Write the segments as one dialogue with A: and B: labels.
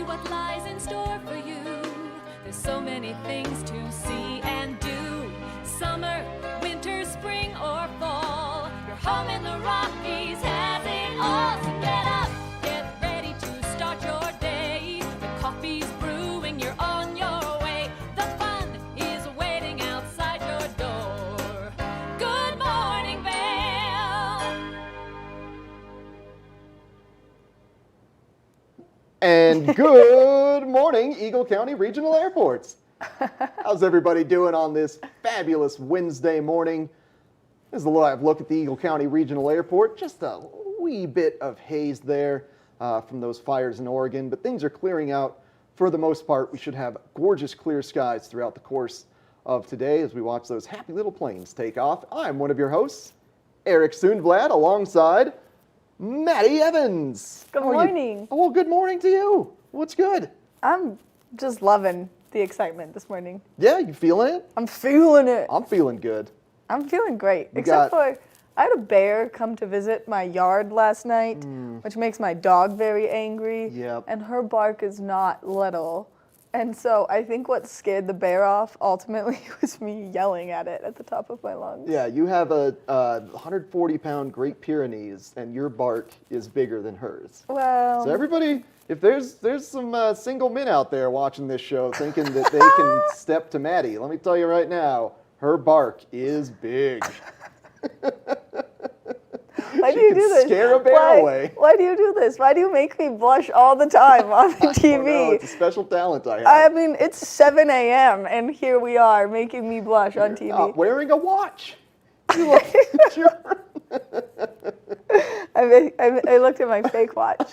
A: see what lies in store for you. There's so many things to see and do. Summer, winter, spring, or fall. Your home in the Rockies has it all. So get up, get ready to start your day. The coffee's brewing, you're on your way. The fun is waiting outside your door. Good morning, Vail.
B: And good morning, Eagle County Regional Airports. How's everybody doing on this fabulous Wednesday morning? This is a live look at the Eagle County Regional Airport. Just a wee bit of haze there from those fires in Oregon, but things are clearing out for the most part. We should have gorgeous clear skies throughout the course of today as we watch those happy little planes take off. I'm one of your hosts, Eric Sundblad, alongside Maddie Evans.
C: Good morning.
B: Oh, well, good morning to you. What's good?
C: I'm just loving the excitement this morning.
B: Yeah, you feeling it?
C: I'm feeling it.
B: I'm feeling good.
C: I'm feeling great. Except for I had a bear come to visit my yard last night, which makes my dog very angry.
B: Yep.
C: And her bark is not little. And so I think what scared the bear off ultimately was me yelling at it at the top of my lungs.
B: Yeah, you have a 140-pound Great Pyrenees, and your bark is bigger than hers.
C: Well,
B: So everybody, if there's some single men out there watching this show thinking that they can step to Maddie, let me tell you right now, her bark is big.
C: why do
B: She
C: you
B: can
C: do this?
B: scare a bear away.
C: Why do you do this? Why do you make me blush all the time on the TV?
B: Oh, no, it's a special talent I have.
C: I mean, it's 7 a.m. and here we are making me blush on TV.
B: Not wearing a watch. You look
C: I looked at my fake watch.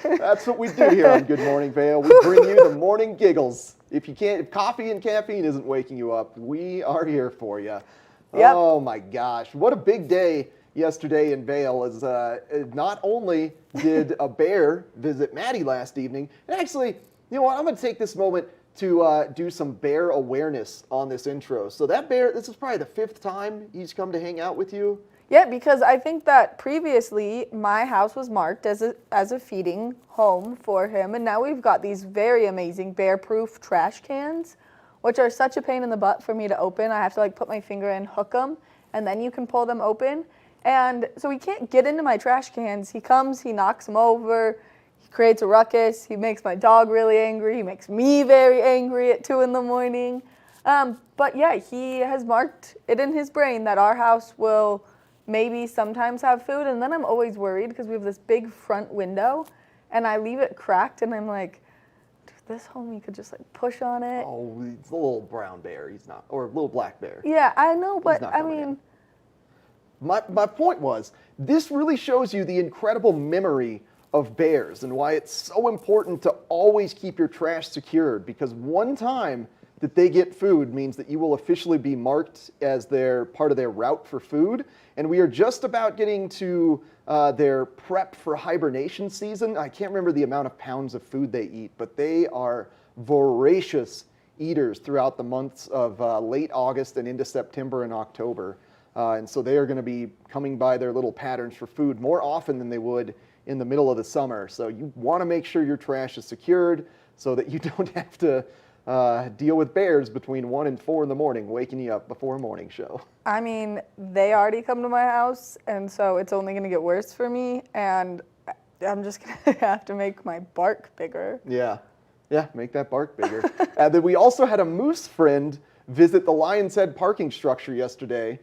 B: That's what we do here on Good Morning Vail. We bring you the morning giggles. If coffee and caffeine isn't waking you up, we are here for you.
C: Yep.
B: Oh my gosh, what a big day yesterday in Vail. As not only did a bear visit Maddie last evening, and actually, you know what? I'm going to take this moment to do some bear awareness on this intro. So that bear, this is probably the 5th time he's come to hang out with you.
C: Yeah, because I think that previously my house was marked as a feeding home for him, and now we've got these very amazing bear-proof trash cans, which are such a pain in the butt for me to open. I have to put my finger in, hook them, and then you can pull them open. And so he can't get into my trash cans. He comes, he knocks them over, he creates a ruckus, he makes my dog really angry, he makes me very angry at 2 in the morning. But yeah, he has marked it in his brain that our house will maybe sometimes have food, and then I'm always worried because we have this big front window, and I leave it cracked, and I'm like, dude, this homie could just push on it.
B: Oh, it's a little brown bear. He's not, or a little black bear.
C: Yeah, I know, but
B: not
C: I
B: coming
C: mean,
B: in. My point was, this really shows you the incredible memory of bears and why it's so important to always keep your trash secured, because one time that they get food means that you will officially be marked as their part of their route for food. And we are just about getting to their prep for hibernation season. I can't remember the amount of pounds of food they eat, but they are voracious eaters throughout the months of late August and into September and October. And so they are going to be coming by their little patterns for food more often than they would in the middle of the summer. So you want to make sure your trash is secured so that you don't have to deal with bears between 1 and 4 in the morning, waking you up before a morning show.
C: I mean, they already come to my house, and so it's only going to get worse for me, and I'm just going to have to make my bark bigger.
B: Yeah, make that bark bigger. Then we also had a moose friend visit the Lion's Head parking structure yesterday.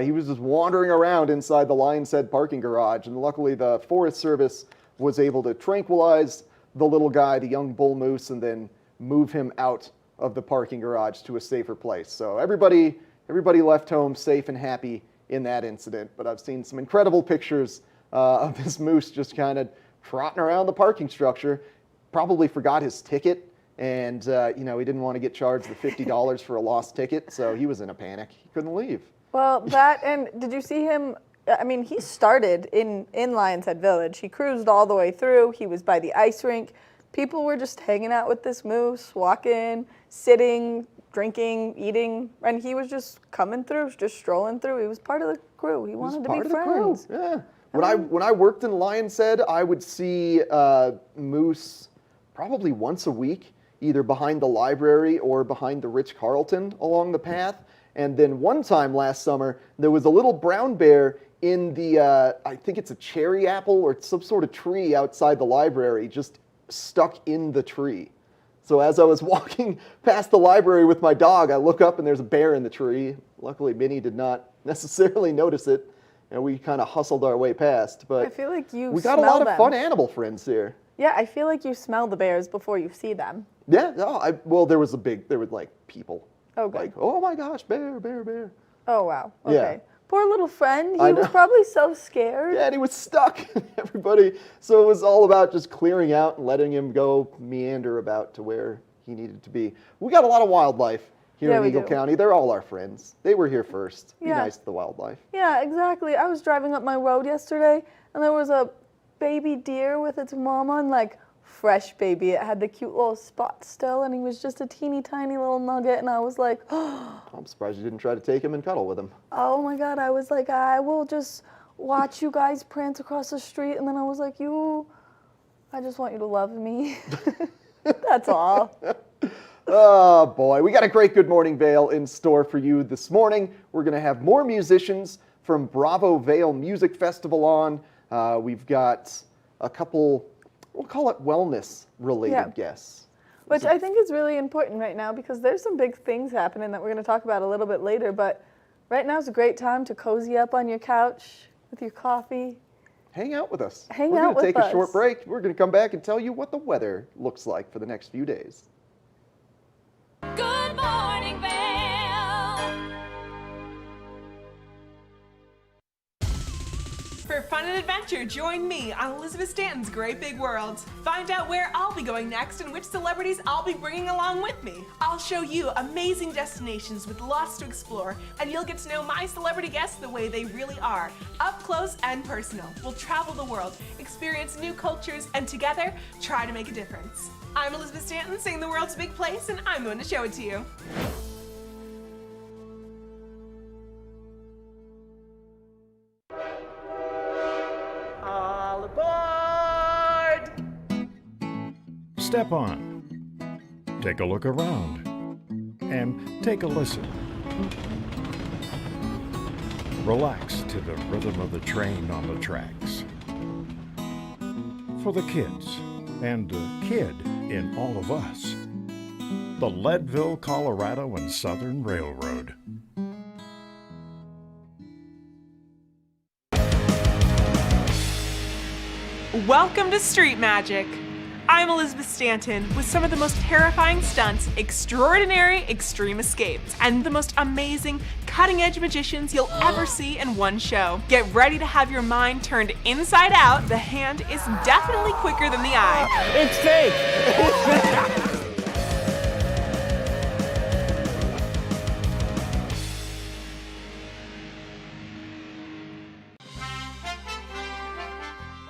B: He was just wandering around inside the Lion's Head parking garage, and luckily the Forest Service was able to tranquilize the little guy, the young bull moose, and then move him out of the parking garage to a safer place. So everybody left home safe and happy in that incident. But I've seen some incredible pictures of this moose just kind of trotting around the parking structure. Probably forgot his ticket, and he didn't want to get charged the $50 for a lost ticket, so he was in a panic. He couldn't leave.
C: Well, that, and did you see him? I mean, he started in Lion's Head Village. He cruised all the way through. He was by the ice rink. People were just hanging out with this moose, walking, sitting, drinking, eating, and he was just coming through, just strolling through. He was part of the crew. He wanted to be friends.
B: Yeah. When I worked in Lion's Head, I would see moose probably once a week, either behind the library or behind the Ritz-Carlton along the path. And then one time last summer, there was a little brown bear in the, I think it's a cherry apple or some sort of tree outside the library, just stuck in the tree. So as I was walking past the library with my dog, I look up and there's a bear in the tree. Luckily, Minnie did not necessarily notice it, and we kind of hustled our way past. But
C: I feel like
B: we got a lot of fun animal friends here.
C: Yeah, I feel like you smell the bears before you see them.
B: Yeah, no, well, there were like people.
C: Oh, good.
B: Like, oh my gosh, bear, bear, bear.
C: Oh, wow. Okay.
B: Yeah.
C: Poor little friend.
B: I
C: He was
B: know.
C: probably so scared.
B: Yeah, and he was stuck. Everybody. So it was all about just clearing out and letting him go meander about to where he needed to be. We got a lot of wildlife here
C: Yeah,
B: in
C: we
B: Eagle
C: do.
B: County. They're all our friends. They were here first. Be
C: Yeah.
B: nice to the wildlife.
C: Yeah, exactly. I was driving up my road yesterday, and there was a baby deer with its mama, and like fresh baby. It had the cute little spot still, and he was just a teeny tiny little nugget, and I was like,
B: I'm surprised you didn't try to take him and cuddle with him.
C: oh my God. I was like, I will just watch you guys prance across the street, and then I was like, I just want you to love me. That's all.
B: Oh boy, we got a great Good Morning Vail in store for you this morning. We're going to have more musicians from Bravo Vail Music Festival on. We've got a couple, we'll call it wellness-related guests.
C: Which I think is really important right now because there's some big things happening that we're going to talk about a little bit later, but right now is a great time to cozy up on your couch with your coffee.
B: Hang out with us.
C: Hang
B: We're
C: out
B: going to
C: with
B: take a short
C: us.
B: break. We're going to come back and tell you what the weather looks like for the next few days.
A: Good morning, Vail.
D: For fun and adventure, join me on Elizabeth Stanton's Great Big World. Find out where I'll be going next and which celebrities I'll be bringing along with me. I'll show you amazing destinations with lots to explore, and you'll get to know my celebrity guests the way they really are, up close and personal. We'll travel the world, experience new cultures, and together, try to make a difference. I'm Elizabeth Stanton, saying the world's a big place, and I'm going to show it to you. All aboard!
E: Step on, take a look around, and take a listen. Relax to the rhythm of the train on the tracks. For the kids, and the kid in all of us, the Leadville, Colorado and Southern Railroad.
D: Welcome to Street Magic. I'm Elizabeth Stanton with some of the most terrifying stunts, extraordinary extreme escapes, and the most amazing cutting-edge magicians you'll ever see in one show. Get ready to have your mind turned inside out. The hand is definitely quicker than the eye.
F: It's fake!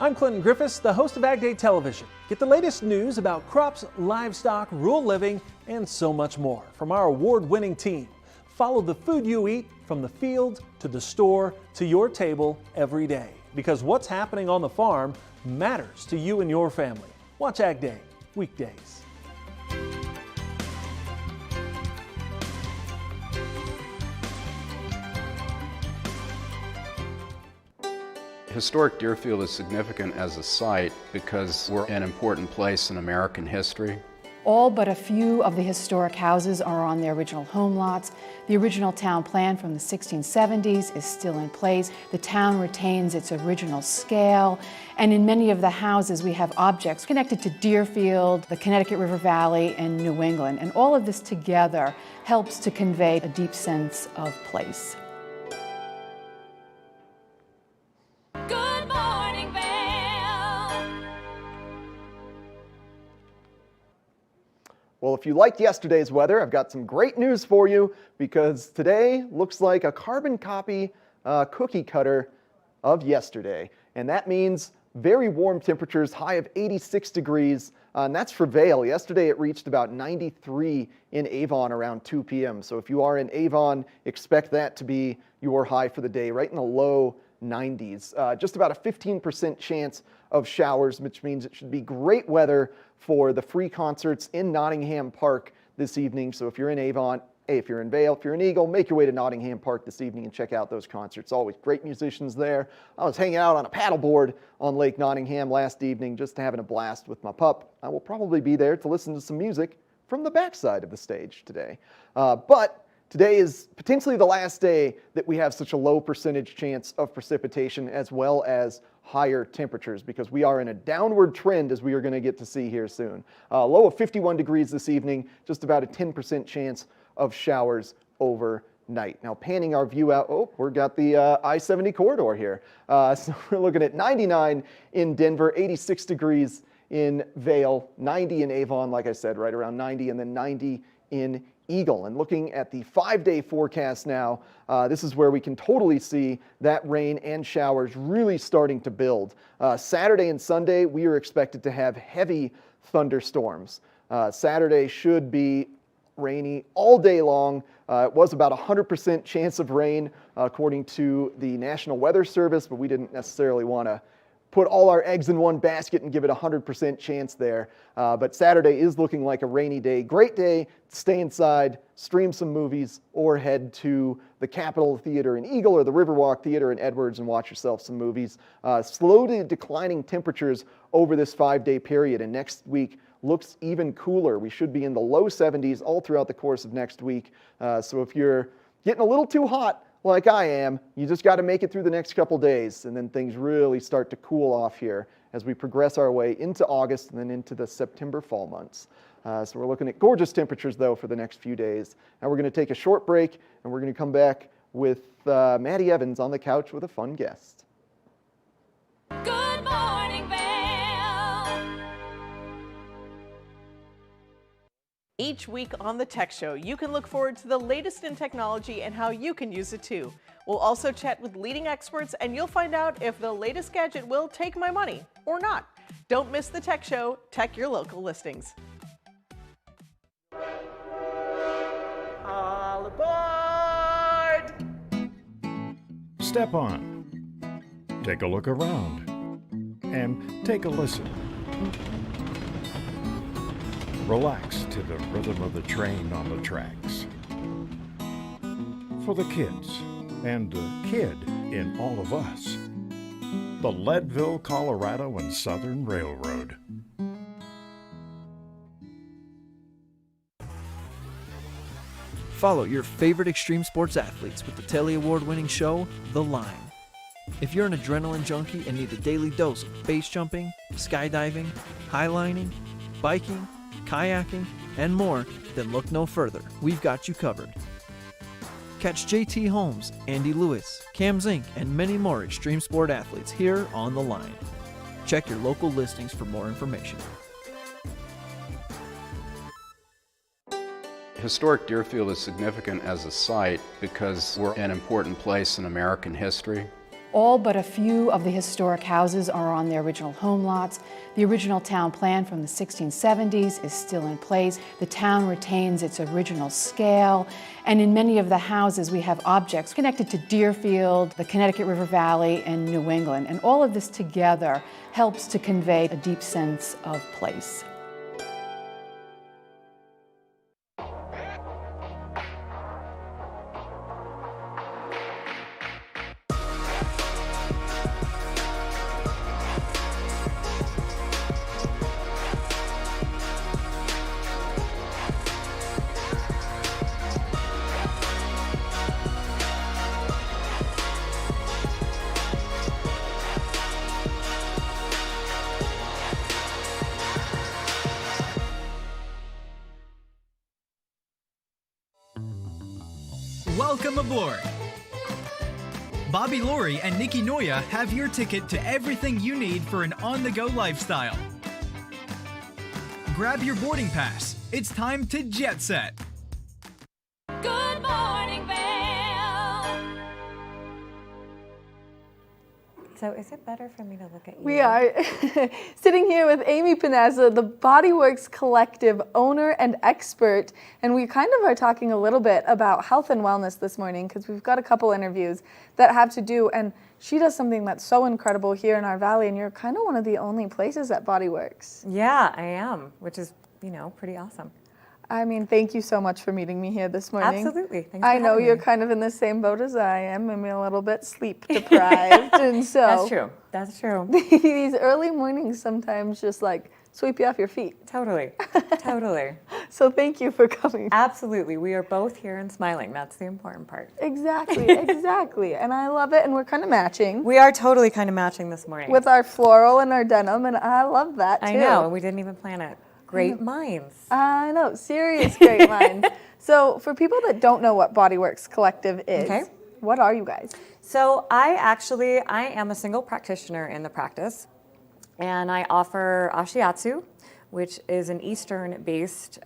F: I'm Clinton Griffiths, the host of Ag Day Television. Get the latest news about crops, livestock, rural living, and so much more from our award-winning team. Follow the food you eat from the field to the store to your table every day, because what's happening on the farm matters to you and your family. Watch Ag Day, weekdays.
G: Historic Deerfield is significant as a site because we're an important place in American history.
H: All but a few of the historic houses are on their original home lots. The original town plan from the 1670s is still in place. The town retains its original scale, and in many of the houses we have objects connected to Deerfield, the Connecticut River Valley, and New England. And all of this together helps to convey a deep sense of place.
A: Good morning, Vail.
B: Well, if you liked yesterday's weather, I've got some great news for you because today looks like a carbon copy cookie cutter of yesterday. And that means very warm temperatures, high of 86 degrees, and that's for Vail. Yesterday it reached about 93 in Avon around 2 p.m. So if you are in Avon, expect that to be your high for the day, right in the low 90s. Just about a 15% chance of showers, which means it should be great weather for the free concerts in Nottingham Park this evening. So if you're in Avon, if you're in Vail, if you're in Eagle, make your way to Nottingham Park this evening and check out those concerts. Always great musicians there. I was hanging out on a paddleboard on Lake Nottingham last evening, just having a blast with my pup. I will probably be there to listen to some music from the backside of the stage today. But today is potentially the last day that we have such a low percentage chance of precipitation as well as higher temperatures, because we are in a downward trend, as we are going to get to see here soon. Low of 51 degrees this evening, just about a 10% chance of showers overnight. Now, panning our view out, we've got the I-70 corridor here. So we're looking at 99 in Denver, 86 degrees in Vail, 90 in Avon, like I said, right around 90, and then 90 in Eagle. And looking at the 5-day forecast now, this is where we can totally see that rain and showers really starting to build. Saturday and Sunday, we are expected to have heavy thunderstorms. Saturday should be rainy all day long. It was about 100% chance of rain according to the National Weather Service, but we didn't necessarily want to put all our eggs in one basket and give it a 100% chance there. But Saturday is looking like a rainy day. Great day to stay inside, stream some movies, or head to the Capitol Theater in Eagle or the Riverwalk Theater in Edwards and watch yourself some movies. Slowly declining temperatures over this 5-day period, and next week looks even cooler. We should be in the low 70s all throughout the course of next week. So if you're getting a little too hot, like I am, you just got to make it through the next couple days, and then things really start to cool off here as we progress our way into August and then into the September fall months. So we're looking at gorgeous temperatures, though, for the next few days. Now we're going to take a short break, and we're going to come back with Maddie Evans on the couch with a fun guest.
A: Good morning, Vail.
D: Each week on the Tech Show, you can look forward to the latest in technology and how you can use it too. We'll also chat with leading experts, and you'll find out if the latest gadget will take my money or not. Don't miss the Tech Show. Tech your local listings. All aboard!
E: Step on. Take a look around. And take a listen. Relax to the rhythm of the train on the tracks. For the kids, and a kid in all of us. The Leadville, Colorado and Southern Railroad.
I: Follow your favorite extreme sports athletes with the Telly Award-winning show, The Line. If you're an adrenaline junkie and need a daily dose of base jumping, skydiving, highlining, biking, kayaking, and more, then look no further. We've got you covered. Catch JT Holmes, Andy Lewis, Cam Zink, and many more extreme sport athletes here on The Line. Check your local listings for more information.
G: Historic Deerfield is significant as a site because we're an important place in American history.
H: All but a few of the historic houses are on their original home lots. The original town plan from the 1670s is still in place. The town retains its original scale, and in many of the houses we have objects connected to Deerfield, the Connecticut River Valley, and New England. And all of this together helps to convey a deep sense of place.
J: Welcome aboard! Bobby Laurie and Nikki Noya have your ticket to everything you need for an on-the-go lifestyle. Grab your boarding pass. It's time to jet set.
A: Good morning, Vail.
K: So is it better for me to look at you?
C: We are sitting here with Amy Panazza, the Bodyworks Collective owner and expert, and we kind of are talking a little bit about health and wellness this morning because we've got a couple interviews that have to do, and she does something that's so incredible here in our valley, and you're kind of one of the only places at Bodyworks.
K: Yeah, I am, which is, you know, pretty awesome.
C: I mean, thank you so much for meeting me here this morning.
K: Absolutely. Thanks
C: I
K: for
C: know
K: having
C: you're
K: me.
C: kind of in the same boat as I am. I'm a little bit sleep deprived, and so
K: That's true. That's true.
C: these early mornings sometimes just like sweep you off your feet.
K: Totally. Totally.
C: So thank you for coming.
K: Absolutely. We are both here and smiling. That's the important part.
C: Exactly, exactly. And I love it, and we're kind of matching
K: We are totally kind of matching this morning.
C: with our floral and our denim, and I love that too.
K: I know, and we didn't even plan it. Great minds.
C: I know, serious great minds. So for people that don't know what Bodyworks Collective is,
K: Okay.
C: what are you guys?
K: So I am a single practitioner in the practice, and I offer ashiatsu, which is an Eastern-based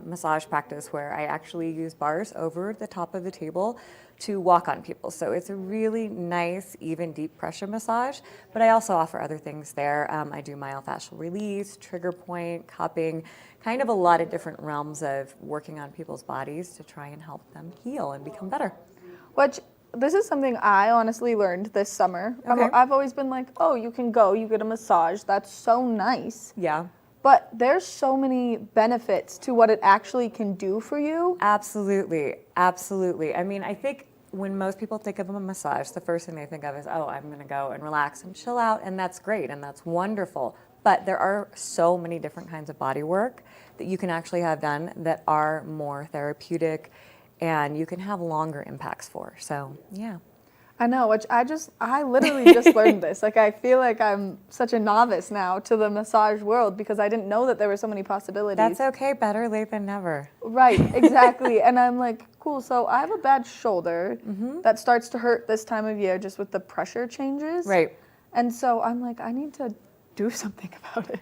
K: massage practice where I actually use bars over the top of the table to walk on people. So it's a really nice, even deep pressure massage, but I also offer other things there. I do myofascial release, trigger point, cupping, kind of a lot of different realms of working on people's bodies to try and help them heal and become better.
C: Which, this is something I honestly learned this summer.
K: Okay.
C: I've always been like, oh, you can go, you get a massage, that's so nice.
K: Yeah.
C: But there's so many benefits to what it actually can do for you.
K: Absolutely, absolutely. I mean, I think when most people think of a massage, the first thing they think of is, oh, I'm gonna go and relax and chill out, and that's great, and that's wonderful. But there are so many different kinds of body work that you can actually have done that are more therapeutic, and you can have longer impacts for, so yeah.
C: I know, which I literally just learned this. Like, I feel like I'm such a novice now to the massage world because I didn't know that there were so many possibilities.
K: That's okay, better late than never.
C: Right, exactly. And I'm like, cool, so I have a bad shoulder that starts to hurt this time of year just with the pressure changes.
K: Right.
C: And so I'm like, I need to do something about it.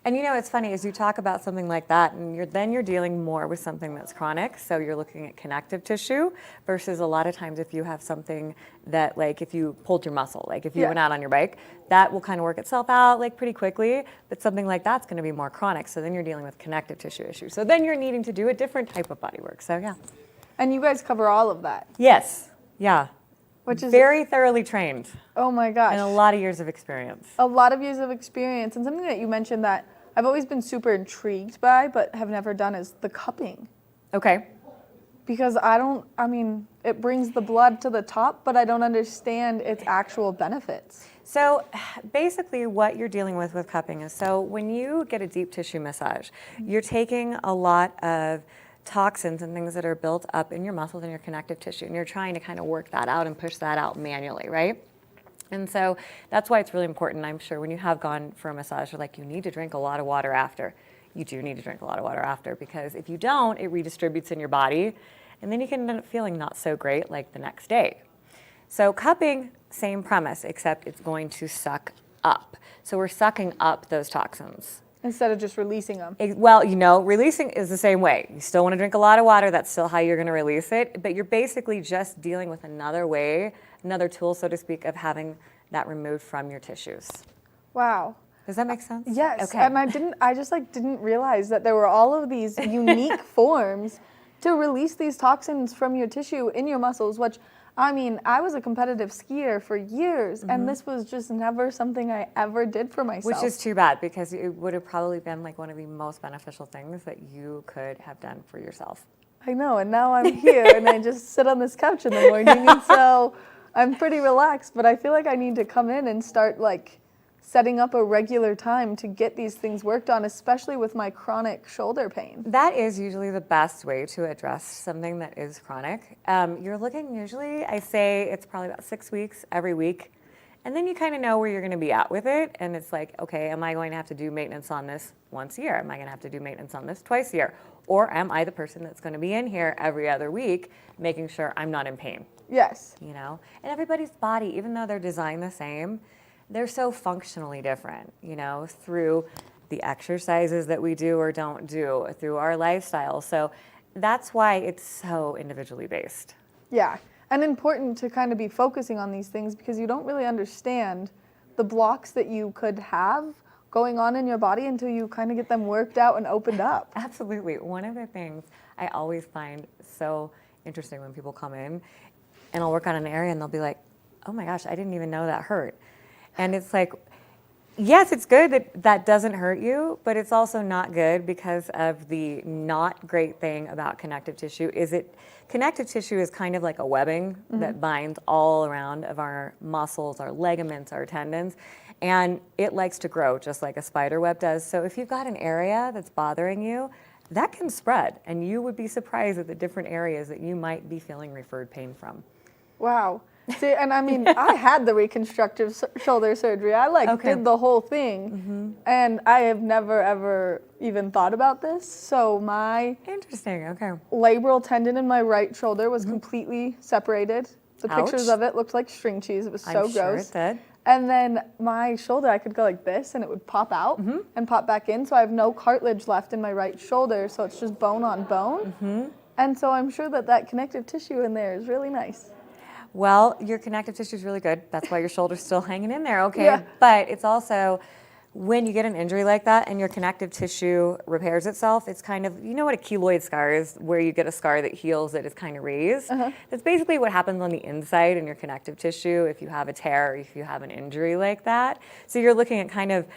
K: And you know, it's funny, as you talk about something like that, and you're dealing more with something that's chronic, so you're looking at connective tissue, versus a lot of times if you have something that, like if you pulled your muscle, like if you went out on your bike, that will kind of work itself out like pretty quickly, but something like that's gonna be more chronic, so then you're dealing with connective tissue issues. So then you're needing to do a different type of body work, so yeah.
C: And you guys cover all of that.
K: Yes, yeah.
C: Which is
K: very thoroughly trained.
C: Oh my gosh.
K: And a lot of years of experience.
C: A lot of years of experience. And something that you mentioned that I've always been super intrigued by, but have never done is the cupping.
K: Okay.
C: Because it brings the blood to the top, but I don't understand its actual benefits.
K: So basically what you're dealing with cupping is, so when you get a deep tissue massage, you're taking a lot of toxins and things that are built up in your muscles and your connective tissue, and you're trying to kind of work that out and push that out manually, right? And so that's why it's really important. I'm sure when you have gone for a massage, you're like, you need to drink a lot of water after. You do need to drink a lot of water after, because if you don't, it redistributes in your body, and then you can end up feeling not so great like the next day. So cupping, same premise, except it's going to suck up. So we're sucking up those toxins.
C: Instead of just releasing them.
K: Well, you know, releasing is the same way. You still want to drink a lot of water. That's still how you're going to release it. But you're basically just dealing with another way, another tool, so to speak, of having that removed from your tissues.
C: Wow.
K: Does that make sense?
C: Yes.
K: Okay.
C: And I just didn't realize that there were all of these unique forms to release these toxins from your tissue in your muscles, which, I was a competitive skier for years, and this was just never something I ever did for myself.
K: Which is too bad, because it would have probably been like one of the most beneficial things that you could have done for yourself.
C: I know, and now I'm here, and I just sit on this couch in the morning, and so I'm pretty relaxed, but I feel like I need to come in and start setting up a regular time to get these things worked on, especially with my chronic shoulder pain.
K: That is usually the best way to address something that is chronic. You're looking usually, I say it's probably about 6 weeks every week. And then you kind of know where you're going to be at with it. And it's like, okay, am I going to have to do maintenance on this once a year? Am I going to have to do maintenance on this twice a year? Or am I the person that's going to be in here every other week making sure I'm not in pain?
C: Yes.
K: You know? And everybody's body, even though they're designed the same, they're so functionally different, you know, through the exercises that we do or don't do, through our lifestyle. So that's why it's so individually based.
C: Yeah, and important to kind of be focusing on these things because you don't really understand the blocks that you could have going on in your body until you kind of get them worked out and opened up.
K: Absolutely. One of the things I always find so interesting when people come in and I'll work on an area and they'll be like, oh my gosh, I didn't even know that hurt. And it's like, yes, it's good that that doesn't hurt you, but it's also not good because of the not great thing about connective tissue connective tissue is kind of like a webbing that binds all around of our muscles, our ligaments, our tendons, and it likes to grow just like a spider web does. So if you've got an area that's bothering you, that can spread, and you would be surprised at the different areas that you might be feeling referred pain from.
C: Wow. See, and I mean, I had the reconstructive shoulder surgery. I did the whole thing, and I have never ever even thought about this. So my labral tendon in my right shoulder was completely separated. The pictures of it looked like string cheese. It was so gross.
K: Sure it did.
C: And then my shoulder, I could go like this, and it would pop out and pop back in. So I have no cartilage left in my right shoulder, so it's just bone on bone. And so I'm sure that connective tissue in there is really nice.
K: Well, your connective tissue is really good. That's why your shoulder's still hanging in there, okay?
C: Yeah.
K: But it's also, when you get an injury like that and your connective tissue repairs itself, it's kind of, you know what a keloid scar is, where you get a scar that heals that is kind of raised? That's basically what happens on the inside in your connective tissue if you have a tear or if you have an injury like that. So you're looking at kind of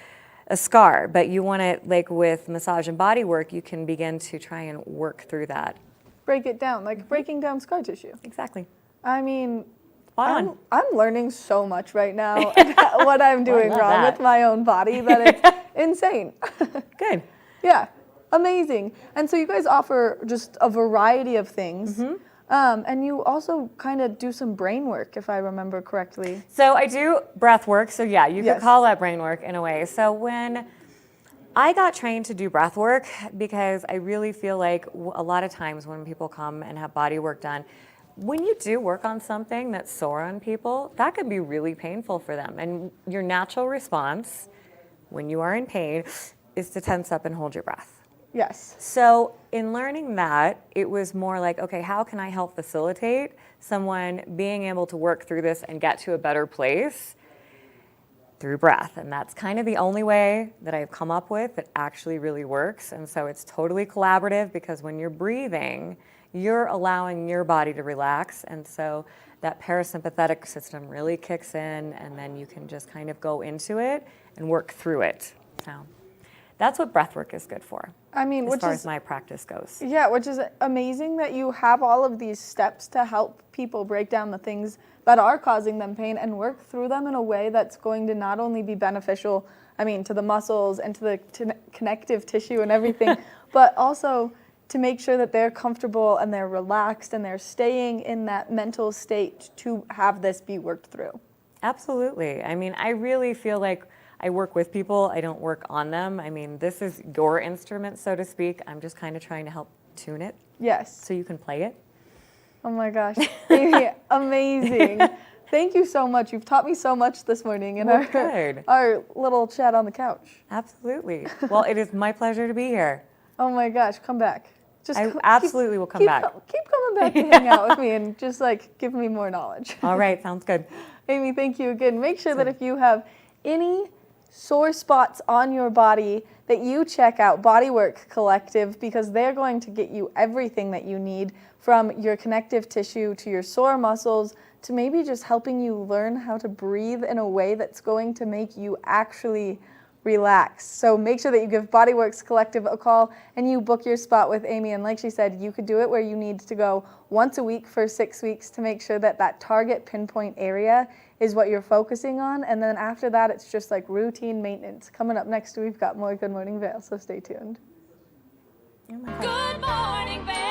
K: a scar, but you want to, like with massage and body work, you can begin to try and work through that.
C: Break it down, like breaking down scar tissue.
K: Exactly.
C: I mean,
K: I'm
C: learning so much right now what I'm doing wrong with my own body that it's insane.
K: Good.
C: Yeah, amazing. And so you guys offer just a variety of things. And you also kind of do some brain work, if I remember correctly.
K: So I do breath work. So yeah, you could call that brain work in a way. So when I got trained to do breath work, because I really feel like a lot of times when people come and have body work done, when you do work on something that's sore on people, that could be really painful for them. And your natural response when you are in pain is to tense up and hold your breath.
C: Yes.
K: So in learning that, it was more like, okay, how can I help facilitate someone being able to work through this and get to a better place through breath? And that's kind of the only way that I've come up with that actually really works. And so it's totally collaborative, because when you're breathing, you're allowing your body to relax, and so that parasympathetic system really kicks in, and then you can just kind of go into it and work through it. So that's what breath work is good for.
C: I mean,
K: as far as my practice goes.
C: Yeah, which is amazing that you have all of these steps to help people break down the things that are causing them pain and work through them in a way that's going to not only be beneficial, I mean, to the muscles and to the connective tissue and everything, but also to make sure that they're comfortable and they're relaxed and they're staying in that mental state to have this be worked through.
K: Absolutely. I mean, I really feel like I work with people. I don't work on them. I mean, this is your instrument, so to speak. I'm just kind of trying to help tune it.
C: Yes.
K: So you can play it.
C: Oh my gosh. Amy, amazing. Thank you so much. You've taught me so much this morning in our little chat on the couch.
K: Absolutely. Well, it is my pleasure to be here.
C: Oh my gosh, come back.
K: I absolutely will come back.
C: Keep coming back to hang out with me and just like give me more knowledge.
K: All right, sounds good.
C: Amy, thank you again. Make sure that if you have any sore spots on your body, that you check out Bodyworks Collective, because they're going to get you everything that you need, from your connective tissue to your sore muscles to maybe just helping you learn how to breathe in a way that's going to make you actually relax. So make sure that you give Bodyworks Collective a call and you book your spot with Amy. And like she said, you could do it where you need to go once a week for 6 weeks to make sure that that target pinpoint area is what you're focusing on. And then after that, it's just like routine maintenance. Coming up next, we've got more Good Morning Vail, so stay tuned.
K: Oh my God.
A: Good morning, Vail.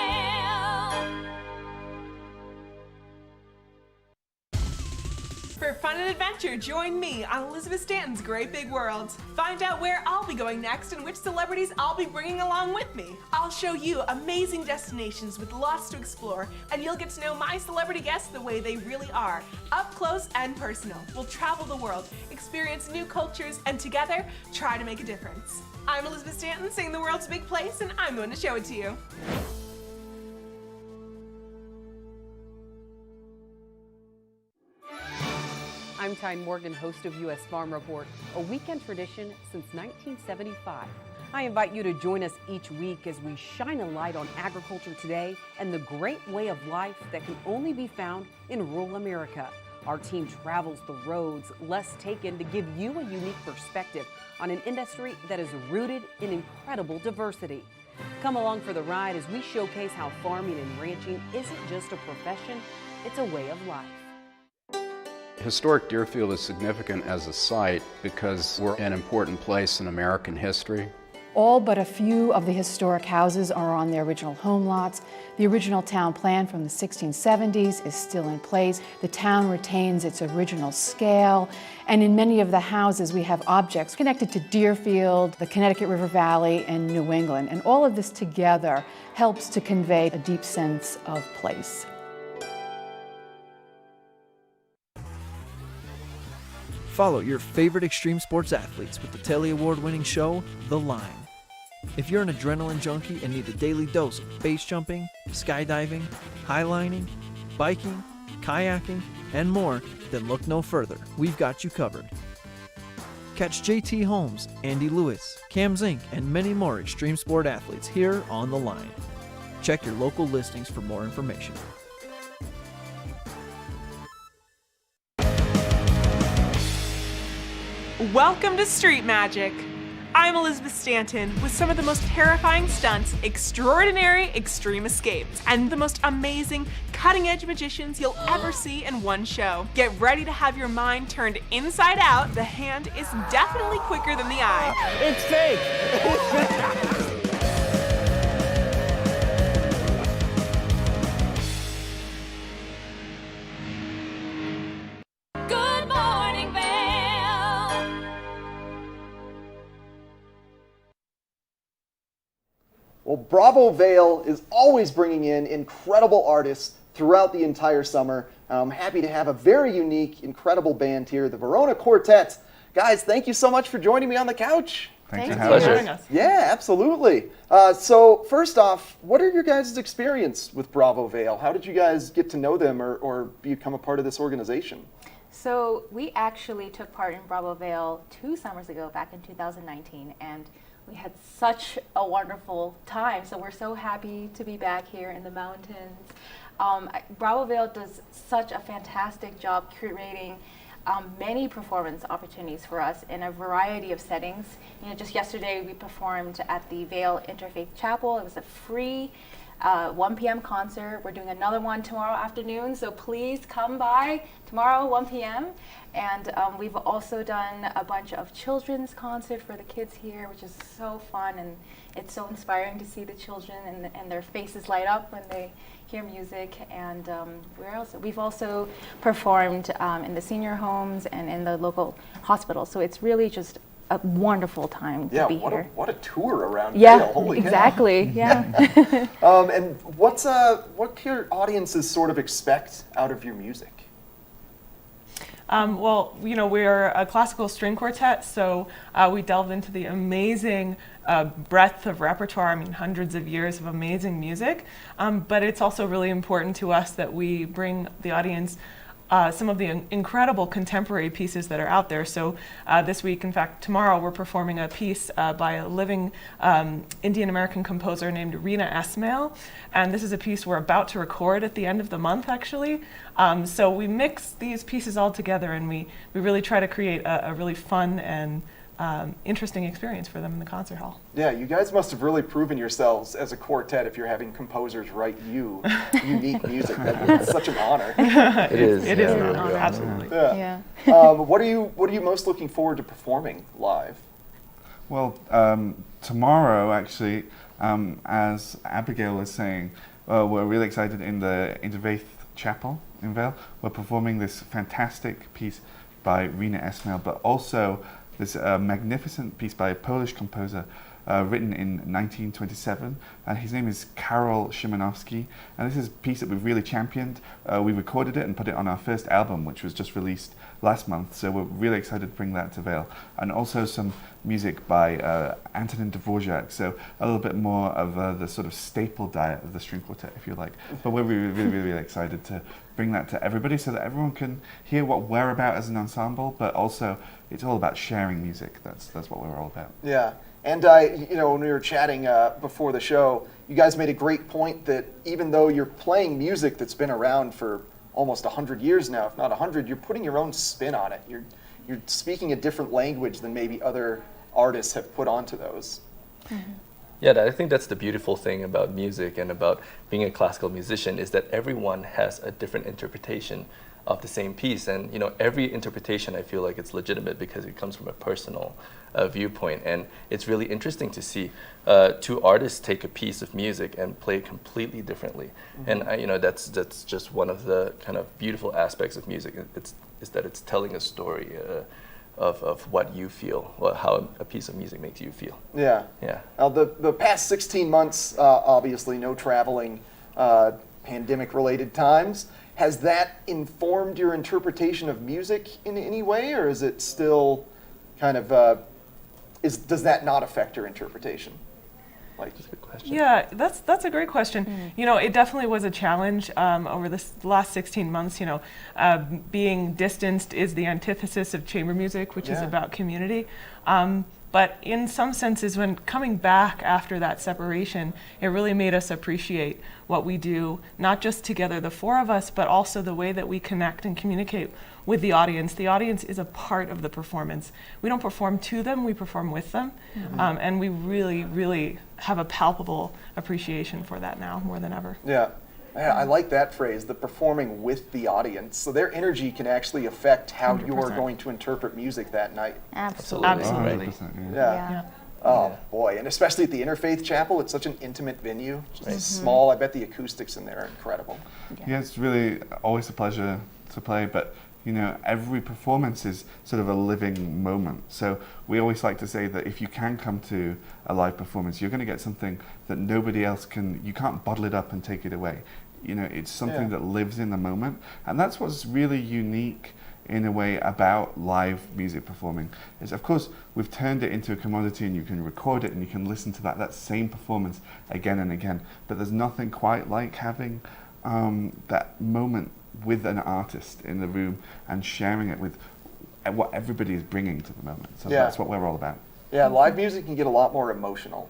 D: For fun and adventure, join me on Elizabeth Stanton's Great Big World. Find out where I'll be going next and which celebrities I'll be bringing along with me. I'll show you amazing destinations with lots to explore, and you'll get to know my celebrity guests the way they really are, up close and personal. We'll travel the world, experience new cultures, and together, try to make a difference. I'm Elizabeth Stanton, saying the world's a big place, and I'm going to show it to you.
L: I'm Tyne Morgan, host of U.S. Farm Report, a weekend tradition since 1975. I invite you to join us each week as we shine a light on agriculture today and the great way of life that can only be found in rural America. Our team travels the roads less taken to give you a unique perspective on an industry that is rooted in incredible diversity. Come along for the ride as we showcase how farming and ranching isn't just a profession, it's a way of life.
G: Historic Deerfield is significant as a site because we're an important place in American history.
H: All but a few of the historic houses are on their original home lots. The original town plan from the 1670s is still in place. The town retains its original scale, and in many of the houses we have objects connected to Deerfield, the Connecticut River Valley, and New England. And all of this together helps to convey a deep sense of place.
I: Follow your favorite extreme sports athletes with the Telly Award-winning show, The Line. If you're an adrenaline junkie and need a daily dose of base jumping, skydiving, highlining, biking, kayaking, and more, then look no further. We've got you covered. Catch JT Holmes, Andy Lewis, Cam Zink, and many more extreme sport athletes here on The Line. Check your local listings for more information.
D: Welcome to Street Magic. I'm Elizabeth Stanton with some of the most terrifying stunts, extraordinary extreme escapes, and the most amazing cutting-edge magicians you'll ever see in one show. Get ready to have your mind turned inside out. The hand is definitely quicker than the eye.
M: It's fake!
A: Good morning, Vail.
B: Well, Bravo Vail is always bringing in incredible artists throughout the entire summer. I'm happy to have a very unique, incredible band here, the Verona Quartet. Guys, thank you so much for joining me on the couch.
N: Thanks for having us.
B: Yeah, absolutely. So first off, what are your guys' experience with Bravo Vail? How did you guys get to know them or become a part of this organization?
O: So we actually took part in Bravo Vail 2 summers ago, back in 2019, and we had such a wonderful time. So we're so happy to be back here in the mountains. Bravo Vail does such a fantastic job curating many performance opportunities for us in a variety of settings. You know, just yesterday we performed at the Vail Interfaith Chapel. It was a free 1 p.m. concert. We're doing another one tomorrow afternoon, so please come by tomorrow, 1 p.m. And we've also done a bunch of children's concert for the kids here, which is so fun, and it's so inspiring to see the children and their faces light up when they hear music. And we've also performed in the senior homes and in the local hospitals, so it's really just a wonderful time to be here.
B: What a tour around
O: Yeah,
B: Vail. Holy
O: exactly.
B: cow.
O: Yeah.
B: And what can your audiences sort of expect out of your music?
D: Well, you know, we're a classical string quartet, so we delve into the amazing breadth of repertoire. I mean, hundreds of years of amazing music. But it's also really important to us that we bring the audience some of the incredible contemporary pieces that are out there. So this week, in fact, tomorrow, we're performing a piece by a living Indian American composer named Rena Esmail. And this is a piece we're about to record at the end of the month, actually. So we mix these pieces all together, and we really try to create a really fun and interesting experience for them in the concert hall.
B: Yeah, you guys must have really proven yourselves as a quartet if you're having composers write you unique music. That's such an honor.
N: It is
D: an honor, absolutely.
B: Yeah. What are you most looking forward to performing live?
N: Well, tomorrow, actually, as Abigail was saying, we're really excited in the Interfaith Chapel in Vail. We're performing this fantastic piece by Rena Esmail, but also this magnificent piece by a Polish composer written in 1927. His name is Karol Szymanowski, and this is a piece that we've really championed. We recorded it and put it on our first album, which was just released last month, so we're really excited to bring that to Vail. And also some music by Antonin Dvorak, so a little bit more of the sort of staple diet of the string quartet, if you like. But we're really excited to bring that to everybody so that everyone can hear what we're about as an ensemble, but also it's all about sharing music. That's what we're all about.
B: Yeah, and when we were chatting before the show, you guys made a great point that even though you're playing music that's been around for almost 100 years now, if not 100, you're putting your own spin on it. You're speaking a different language than maybe other artists have put onto those.
P: Yeah, I think that's the beautiful thing about music and about being a classical musician is that everyone has a different interpretation of the same piece, and every interpretation I feel like it's legitimate because it comes from a personal viewpoint, and it's really interesting to see two artists take a piece of music and play it completely differently, and that's just one of the kind of beautiful aspects of music. Is that it's telling a story of what you feel, or how a piece of music makes you feel.
B: Yeah. Now the past 16 months, obviously no traveling, pandemic-related times. Has that informed your interpretation of music in any way, or is it still kind of, does that not affect your interpretation? That's a good question.
D: Yeah, that's a great question. It definitely was a challenge over the last 16 months. Being distanced is the antithesis of chamber music, which is about community. But in some senses, when coming back after that separation, it really made us appreciate what we do, not just together, the four of us, but also the way that we connect and communicate with the audience. The audience is a part of the performance. We don't perform to them, we perform with them. And we really have a palpable appreciation for that now, more than ever.
B: Yeah, I like that phrase, the performing with the audience. So their energy can actually affect how
O: 100%.
B: you're going to interpret music that night.
O: Absolutely.
B: Yeah. Oh boy, and especially at the Interfaith Chapel, it's such an intimate venue, just small. I bet the acoustics in there are incredible.
N: Yeah, it's really always a pleasure to play, but every performance is sort of a living moment. So we always like to say that if you can come to a live performance, you're going to get something that nobody else can. You can't bottle it up and take it away. It's something that lives in the moment, and that's what's really unique in a way about live music performing. Is of course we've turned it into a commodity, and you can record it and you can listen to that same performance again and again. But there's nothing quite like having that moment with an artist in the room and sharing it with what everybody is bringing to the moment. So that's what we're all about.
B: Yeah, live music can get a lot more emotional.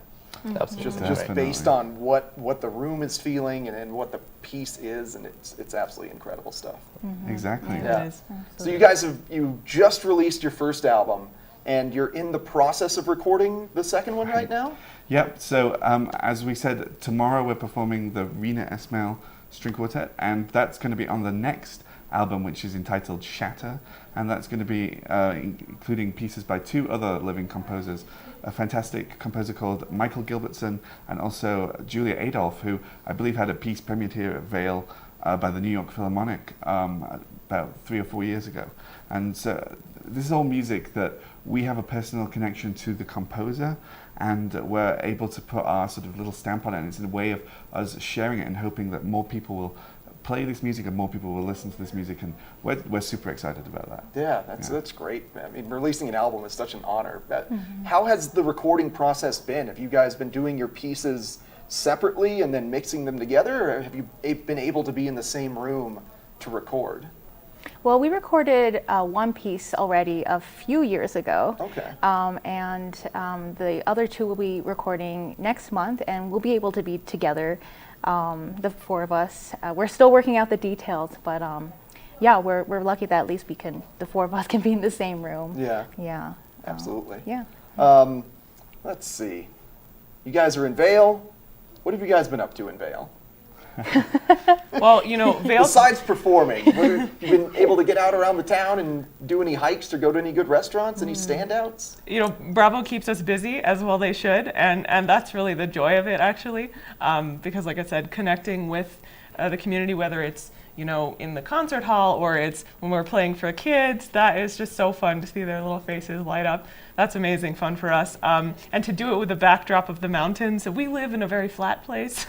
P: Absolutely.
B: Just based on what the room is feeling and what the piece is, and it's absolutely incredible stuff.
N: Exactly.
B: Yeah. So you guys you just released your first album, and you're in the process of recording the second one right now?
N: Yep. So as we said, tomorrow we're performing the Rena Esmail String Quartet, and that's going to be on the next album, which is entitled Shatter, and that's going to be including pieces by two other living composers, a fantastic composer called Michael Gilbertson, and also Julia Adolph, who I believe had a piece premiered here at Vail by the New York Philharmonic about 3 or 4 years ago. And so this is all music that we have a personal connection to the composer, and we're able to put our sort of little stamp on it, and it's a way of us sharing it and hoping that more people will play this music and more people will listen to this music, and we're super excited about that.
B: Yeah, that's great. I mean, releasing an album is such an honor. But how has the recording process been? Have you guys been doing your pieces separately and then mixing them together, or have you been able to be in the same room to record?
O: Well, we recorded one piece already a few years ago.
B: Okay.
O: And the other two will be recording next month, and we'll be able to be together, the four of us. We're still working out the details, but yeah, we're lucky that at least the four of us can be in the same room.
B: Yeah.
O: Yeah.
B: Absolutely.
O: Yeah.
B: Let's see. You guys are in Vail. What have you guys been up to in Vail?
D: Well, Vail.
B: Besides performing, have you been able to get out around the town and do any hikes or go to any good restaurants? Any standouts?
D: Bravo keeps us busy, as well they should, and that's really the joy of it, actually, because like I said, connecting with the community, whether it's you know, in the concert hall, or it's when we're playing for kids. That is just so fun to see their little faces light up. That's amazing fun for us. And to do it with the backdrop of the mountains. We live in a very flat place,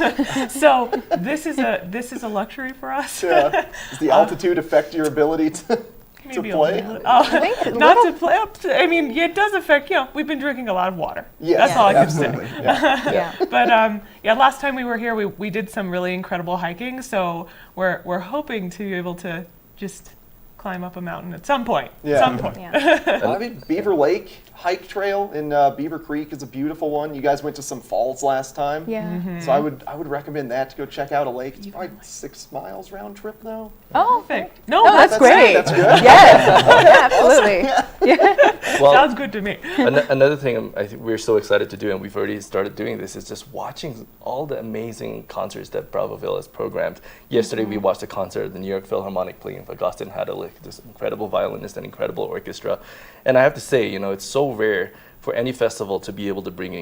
D: so this is a luxury for us.
B: Yeah. Does the altitude affect your ability to play?
D: Not to play up to, I mean, it does affect, you know, we've been drinking a lot of water.
B: Yeah,
D: that's all I can
B: absolutely.
D: say.
B: Yeah.
D: But yeah, last time we were here, we did some really incredible hiking, so we're hoping to be able to just climb up a mountain at some point.
B: I mean, Beaver Lake hike trail in Beaver Creek is a beautiful one. You guys went to some falls last time.
C: Yeah.
B: So I would recommend that to go check out a lake. It's probably 6 miles round trip though.
C: Oh,
D: perfect.
C: No, that's great.
B: That's good.
C: Yes, absolutely.
D: Yeah.
P: Well,
D: sounds good to me.
P: Another thing I think we're so excited to do, and we've already started doing this, is just watching all the amazing concerts that Bravo Vail has programmed. Yesterday we watched a concert at the New York Philharmonic playing with Augustin Hadalick, this incredible violinist and incredible orchestra. And I have to say, you know, it's so rare for any festival to be able to bring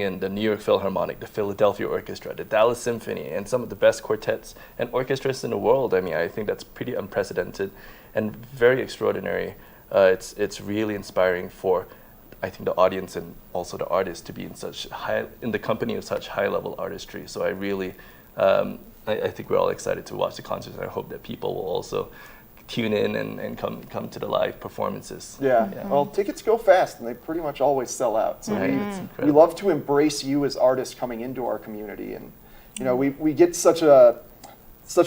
P: in the New York Philharmonic, the Philadelphia Orchestra, the Dallas Symphony, and some of the best quartets and orchestras in the world. I mean, I think that's pretty unprecedented and very extraordinary. It's really inspiring for, I think, the audience and also the artists to be in the company of such high-level artistry. So I really, I think we're all excited to watch the concerts, and I hope that people will also tune in and come to the live performances.
B: Yeah. Well, tickets go fast, and they pretty much always sell out. So we love to embrace you as artists coming into our community, and you know, we get such a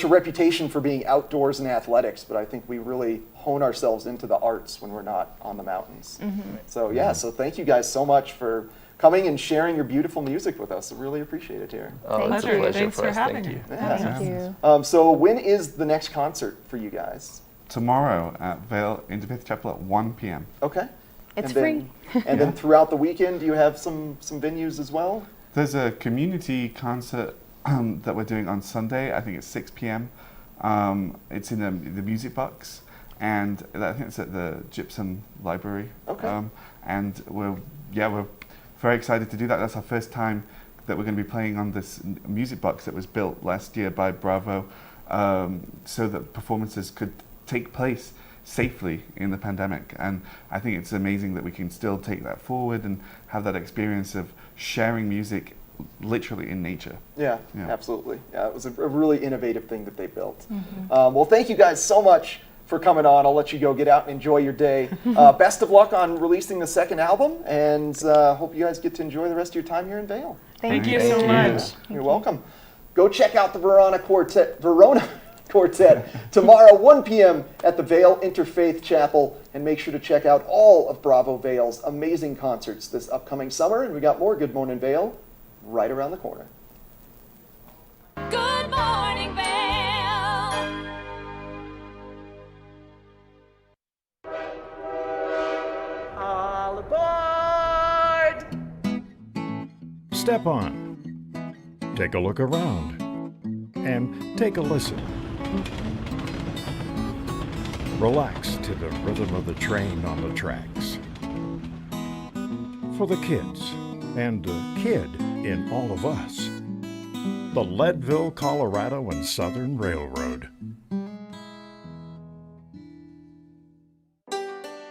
B: reputation for being outdoors and athletics, but I think we really hone ourselves into the arts when we're not on the mountains. So so thank you guys so much for coming and sharing your beautiful music with us. I really appreciate it here.
P: Oh, it's a pleasure.
D: Thanks for having me.
C: Thank you.
B: So when is the next concert for you guys?
N: Tomorrow at Vail Interfaith Chapel at 1 p.m.
B: Okay.
C: It's
B: free. And then throughout the weekend, do you have some venues as well?
N: There's a community concert that we're doing on Sunday. I think it's 6 p.m. It's in the Music Box, and I think it's at the Gypsum Library.
B: Okay.
N: And we're very excited to do that. That's our first time that we're going to be playing on this Music Box that was built last year by Bravo, so that performances could take place safely in the pandemic. And I think it's amazing that we can still take that forward and have that experience of sharing music literally in nature.
B: Yeah, absolutely. Yeah, it was a really innovative thing that they built. Well, thank you guys so much for coming on. I'll let you go get out and enjoy your day. Best of luck on releasing the second album, and hope you guys get to enjoy the rest of your time here in Vail.
D: Thank you so much.
B: You're welcome. Go check out the Verona Quartet tomorrow, 1 p.m. at the Vail Interfaith Chapel, and make sure to check out all of Bravo Vail's amazing concerts this upcoming summer. And we got more Good Morning Vail right around the corner.
A: Good morning, Vail.
M: All aboard!
E: Step on, take a look around, and take a listen. Relax to the rhythm of the train on the tracks. For the kids, and a kid in all of us, the Leadville, Colorado and Southern Railroad.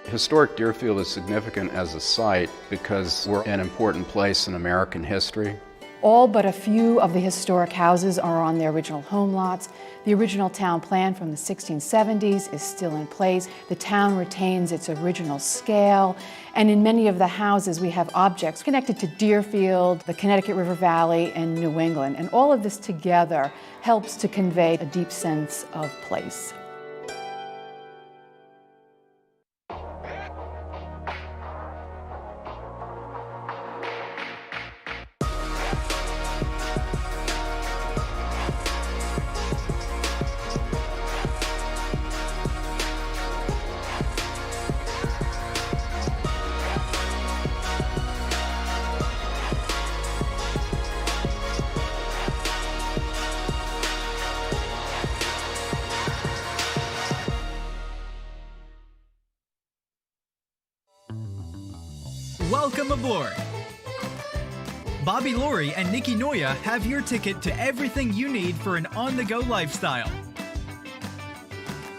G: Historic Deerfield is significant as a site because we're an important place in American history.
H: All but a few of the historic houses are on their original home lots. The original town plan from the 1670s is still in place. The town retains its original scale, and in many of the houses we have objects connected to Deerfield, the Connecticut River Valley, and New England. And all of this together helps to convey a deep sense of place.
J: Welcome aboard! Bobby Laurie and Nikki Noya have your ticket to everything you need for an on-the-go lifestyle.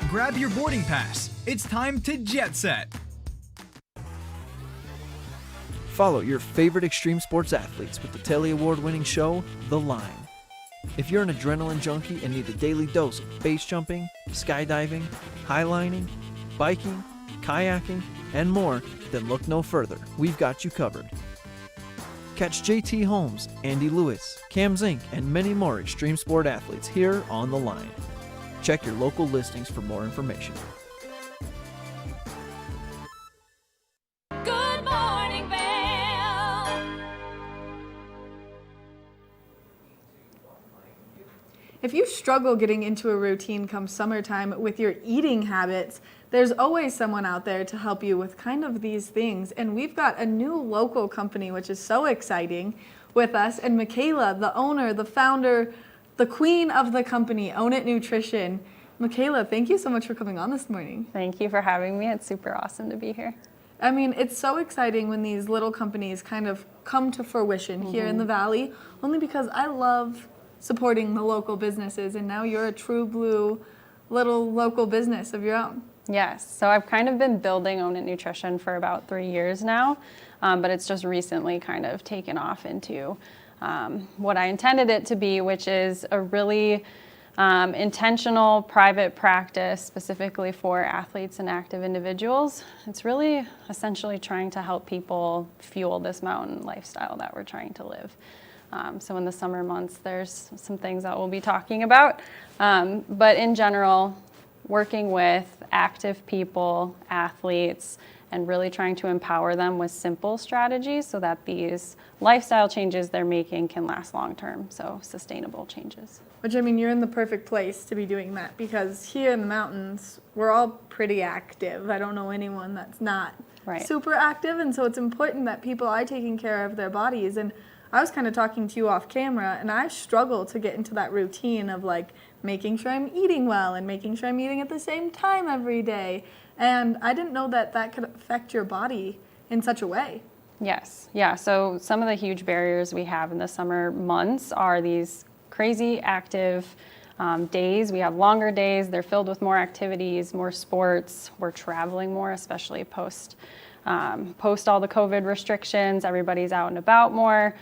J: Grab your boarding pass. It's time to jet set.
I: Follow your favorite extreme sports athletes with the Telly Award-winning show, The Line. If you're an adrenaline junkie and need a daily dose of base jumping, skydiving, highlining, biking, kayaking, and more, then look no further. We've got you covered. Catch JT Holmes, Andy Lewis, Cam Zink, and many more extreme sport athletes here on The Line. Check your local listings for more information.
A: Good morning, Vail.
C: If you struggle getting into a routine come summertime with your eating habits, there's always someone out there to help you with kind of these things. And we've got a new local company, which is so exciting, with us. And Michaela, the owner, the founder, the queen of the company, Own It Nutrition. Michaela, thank you so much for coming on this morning.
Q: Thank you for having me. It's super awesome to be here.
C: I mean, it's so exciting when these little companies kind of come to fruition here in the Valley, only because I love supporting the local businesses, and now you're a true blue little local business of your own.
Q: Yes, so I've kind of been building Own It Nutrition for about 3 years now, but it's just recently kind of taken off into what I intended it to be, which is a really intentional private practice specifically for athletes and active individuals. It's really essentially trying to help people fuel this mountain lifestyle that we're trying to live. So in the summer months, there's some things that we'll be talking about. But in general, working with active people, athletes, and really trying to empower them with simple strategies so that these lifestyle changes they're making can last long term, so sustainable changes.
C: Which, I mean, you're in the perfect place to be doing that, because here in the mountains, we're all pretty active. I don't know anyone that's not super active, and so it's important that people are taking care of their bodies. And I was kind of talking to you off camera, and I struggle to get into that routine of like making sure I'm eating well and making sure I'm eating at the same time every day. And I didn't know that that could affect your body in such a way.
Q: Yes, yeah, so some of the huge barriers we have in the summer months are these crazy active days. We have longer days, they're filled with more activities, more sports, we're traveling more, especially post all the COVID restrictions, everybody's out and about more.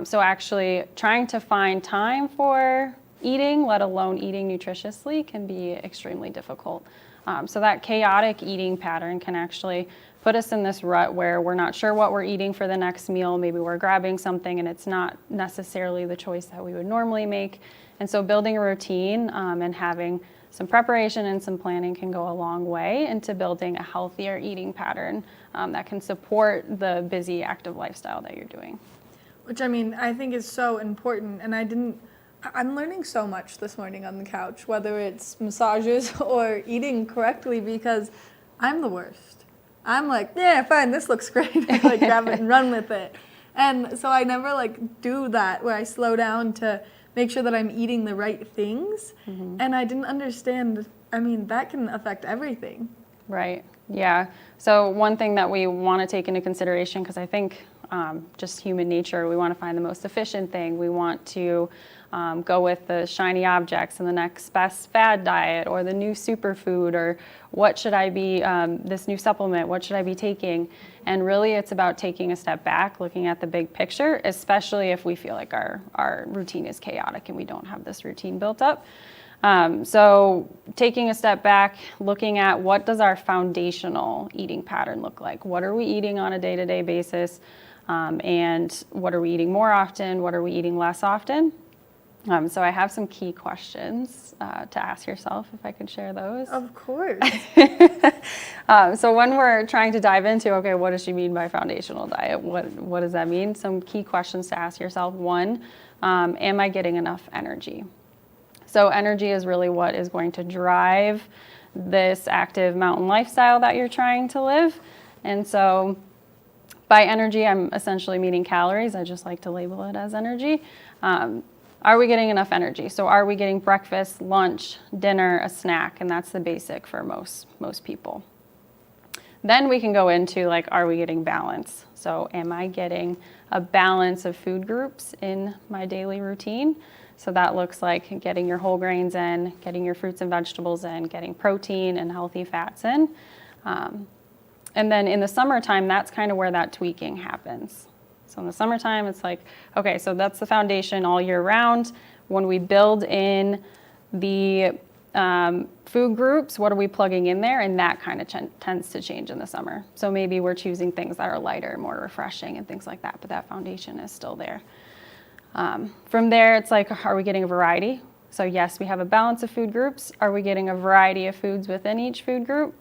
Q: So actually trying to find time for eating, let alone eating nutritiously, can be extremely difficult. So that chaotic eating pattern can actually put us in this rut where we're not sure what we're eating for the next meal. Maybe we're grabbing something and it's not necessarily the choice that we would normally make. And so building a routine and having some preparation and some planning can go a long way into building a healthier eating pattern that can support the busy, active lifestyle that you're doing.
C: Which, I mean, I think is so important. And I'm learning so much this morning on the couch, whether it's massages or eating correctly, because I'm the worst. I'm like, yeah, fine, this looks great. I like grab it and run with it. And so I never like do that where I slow down to make sure that I'm eating the right things. And I didn't understand, I mean, that can affect everything.
Q: Right, yeah. So one thing that we want to take into consideration, because I think just human nature, we want to find the most efficient thing. We want to go with the shiny objects and the next best fad diet or the new superfood, or what should I be, this new supplement, what should I be taking? And really it's about taking a step back, looking at the big picture, especially if we feel like our routine is chaotic and we don't have this routine built up. So taking a step back, looking at what does our foundational eating pattern look like? What are we eating on a day-to-day basis? And what are we eating more often? What are we eating less often? So I have some key questions to ask yourself, if I could share those.
C: Of course.
Q: So when we're trying to dive into, okay, what does she mean by foundational diet? What does that mean? Some key questions to ask yourself. One, am I getting enough energy? So energy is really what is going to drive this active mountain lifestyle that you're trying to live. And so by energy, I'm essentially meaning calories. I just like to label it as energy. Are we getting enough energy? So are we getting breakfast, lunch, dinner, a snack? And that's the basic for most people. Then we can go into like, are we getting balance? So am I getting a balance of food groups in my daily routine? So that looks like getting your whole grains in, getting your fruits and vegetables in, getting protein and healthy fats in. And then in the summertime, that's kind of where that tweaking happens. So in the summertime, it's like, okay, so that's the foundation all year round. When we build in the food groups, what are we plugging in there? And that kind of tends to change in the summer. So maybe we're choosing things that are lighter, more refreshing and things like that, but that foundation is still there. From there, it's like, are we getting a variety? So yes, we have a balance of food groups. Are we getting a variety of foods within each food group?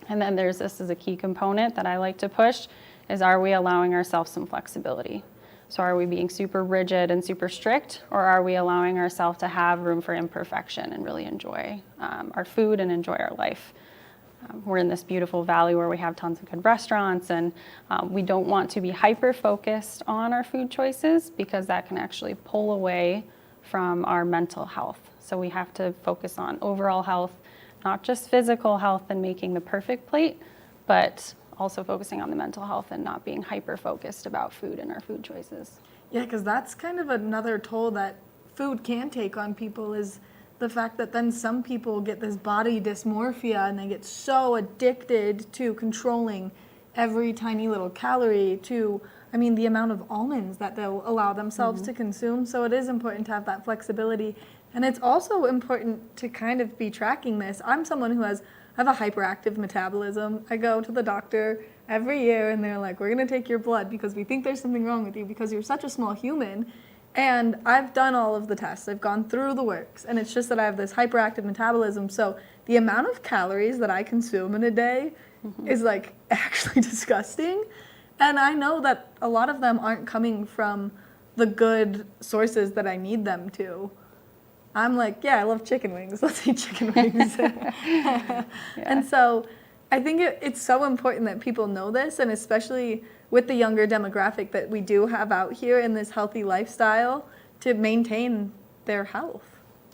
Q: And then this is a key component that I like to push, is are we allowing ourselves some flexibility? So are we being super rigid and super strict, or are we allowing ourselves to have room for imperfection and really enjoy our food and enjoy our life? We're in this beautiful valley where we have tons of good restaurants, and we don't want to be hyper-focused on our food choices because that can actually pull away from our mental health. So we have to focus on overall health, not just physical health and making the perfect plate, but also focusing on the mental health and not being hyper-focused about food and our food choices.
C: Yeah, because that's kind of another toll that food can take on people, is the fact that then some people get this body dysmorphia and they get so addicted to controlling every tiny little calorie, to, I mean, the amount of almonds that they'll allow themselves to consume. So it is important to have that flexibility. And it's also important to kind of be tracking this. I'm someone who I have a hyperactive metabolism. I go to the doctor every year and they're like, we're gonna take your blood because we think there's something wrong with you because you're such a small human. And I've done all of the tests. I've gone through the works. And it's just that I have this hyperactive metabolism. So the amount of calories that I consume in a day is like actually disgusting. And I know that a lot of them aren't coming from the good sources that I need them to. I'm like, yeah, I love chicken wings. Let's eat chicken wings. And so I think it's so important that people know this, and especially with the younger demographic that we do have out here in this healthy lifestyle, to maintain their health.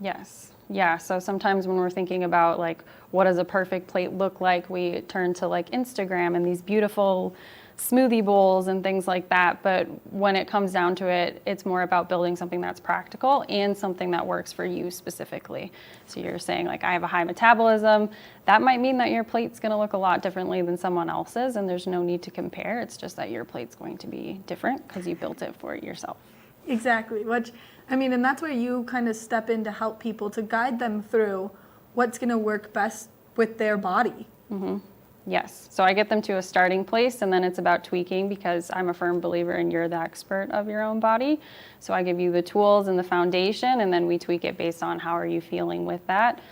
Q: Yes. Yeah, so sometimes when we're thinking about like what does a perfect plate look like, we turn to like Instagram and these beautiful smoothie bowls and things like that. But when it comes down to it, it's more about building something that's practical and something that works for you specifically. So you're saying like, I have a high metabolism. That might mean that your plate's gonna look a lot differently than someone else's, and there's no need to compare. It's just that your plate's going to be different because you built it for yourself.
C: Exactly, which, I mean, and that's where you kind of step in to help people, to guide them through what's gonna work best with their body.
Q: Yes, so I get them to a starting place, and then it's about tweaking, because I'm a firm believer in you're the expert of your own body. So I give you the tools and the foundation, and then we tweak it based on how are you feeling with that.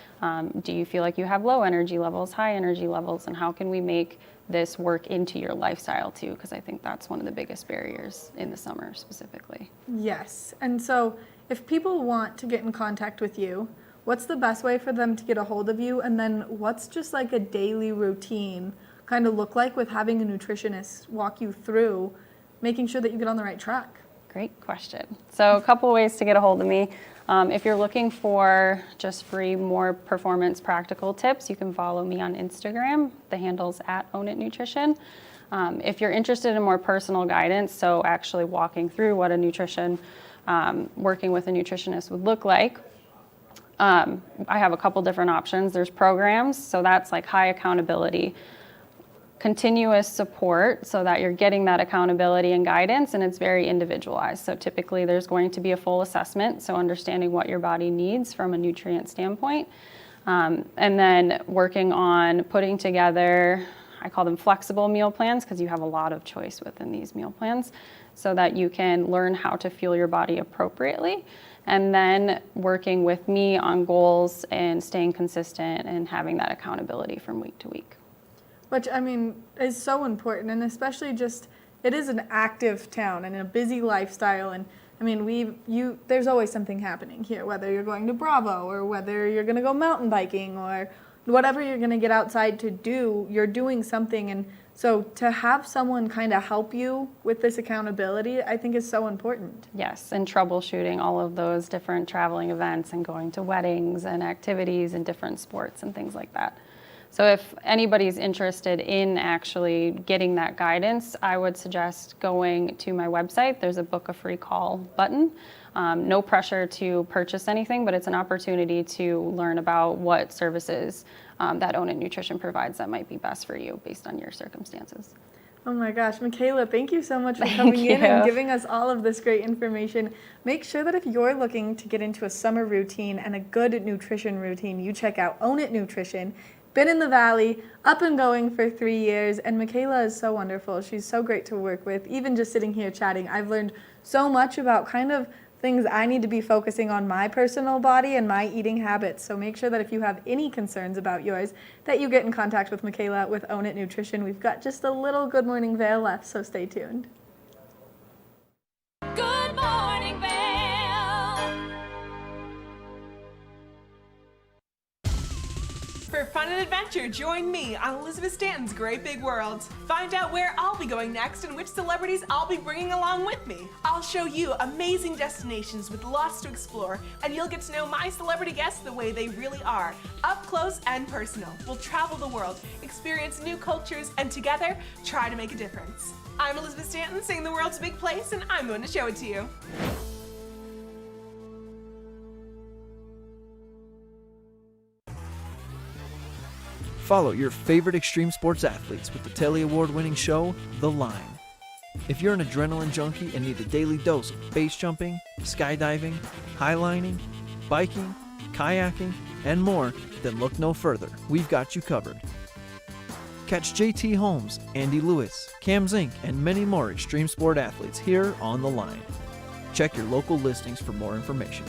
Q: Do you feel like you have low energy levels, high energy levels, and how can we make this work into your lifestyle too? Because I think that's one of the biggest barriers in the summer specifically.
C: Yes, and so if people want to get in contact with you, what's the best way for them to get a hold of you? And then what's just like a daily routine kind of look like with having a nutritionist walk you through making sure that you get on the right track?
Q: Great question. So a couple ways to get a hold of me. If you're looking for just free, more performance practical tips, you can follow me on Instagram. The handle's @OwnItNutrition. If you're interested in more personal guidance, so actually walking through what a nutrition, working with a nutritionist would look like, I have a couple different options. There's programs, so that's like high accountability, continuous support, so that you're getting that accountability and guidance, and it's very individualized. So typically there's going to be a full assessment, so understanding what your body needs from a nutrient standpoint, and then working on putting together, I call them flexible meal plans, because you have a lot of choice within these meal plans, so that you can learn how to fuel your body appropriately. And then working with me on goals and staying consistent and having that accountability from week to week.
C: Which, I mean, is so important, and especially just, it is an active town and a busy lifestyle, and I mean, there's always something happening here, whether you're going to Bravo or whether you're gonna go mountain biking or whatever you're gonna get outside to do, you're doing something. And so to have someone kind of help you with this accountability, I think is so important.
Q: Yes, and troubleshooting all of those different traveling events and going to weddings and activities and different sports and things like that. So if anybody's interested in actually getting that guidance, I would suggest going to my website. There's a book a free call button. No pressure to purchase anything, but it's an opportunity to learn about what services that Own It Nutrition provides that might be best for you based on your circumstances.
C: Oh my gosh, Michaela, thank you so much for coming in and giving us all of this great information. Make sure that if you're looking to get into a summer routine and a good nutrition routine, you check out Own It Nutrition. Been in the Valley, up and going for 3 years, and Michaela is so wonderful. She's so great to work with. Even just sitting here chatting, I've learned so much about kind of things I need to be focusing on my personal body and my eating habits. So make sure that if you have any concerns about yours, that you get in contact with Michaela with Own It Nutrition. We've got just a little Good Morning Vail left, so stay tuned.
A: Good morning, Vail.
D: For fun and adventure, join me on Elizabeth Stanton's Great Big World. Find out where I'll be going next and which celebrities I'll be bringing along with me. I'll show you amazing destinations with lots to explore, and you'll get to know my celebrity guests the way they really are, up close and personal. We'll travel the world, experience new cultures, and together, try to make a difference. I'm Elizabeth Stanton, saying the world's a big place, and I'm going to show it to you.
I: Follow your favorite extreme sports athletes with the Telly Award-winning show, The Line. If you're an adrenaline junkie and need a daily dose of base jumping, skydiving, highlining, biking, kayaking, and more, then look no further. We've got you covered. Catch JT Holmes, Andy Lewis, Cam Zink, and many more extreme sport athletes here on The Line. Check your local listings for more information.